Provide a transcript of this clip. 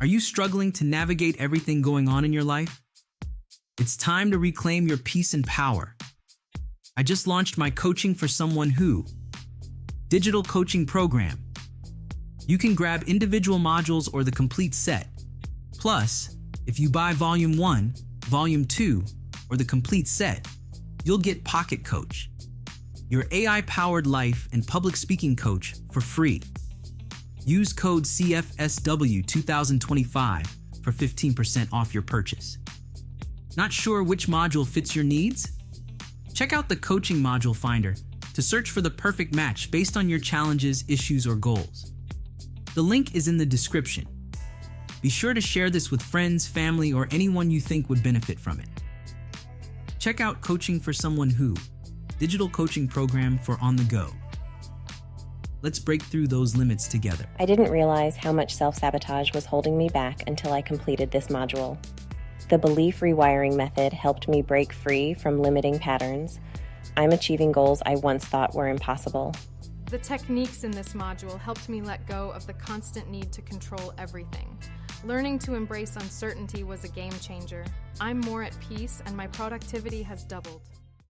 Are you struggling to navigate everything going on in your life? It's time to reclaim your peace and power. I just launched my Coaching for Someone Who digital coaching program. You can grab individual modules or the complete set. Plus, if you buy Volume 1, Volume 2, or the complete set, you'll get Pocket Coach, your AI-powered life and public speaking coach for free. Use code CFSW2025 for 15% off your purchase. Not sure which module fits your needs? Check out the Coaching Module Finder to search for the perfect match based on your challenges, issues, or goals. The link is in the description. Be sure to share this with friends, family, or anyone you think would benefit from it. Check out Coaching for Someone Who digital coaching program for on the go. Let's break through those limits together. I didn't realize how much self-sabotage was holding me back until I completed this module. The belief rewiring method helped me break free from limiting patterns. I'm achieving goals I once thought were impossible. The techniques in this module helped me let go of the constant need to control everything. Learning to embrace uncertainty was a game changer. I'm more at peace and my productivity has doubled.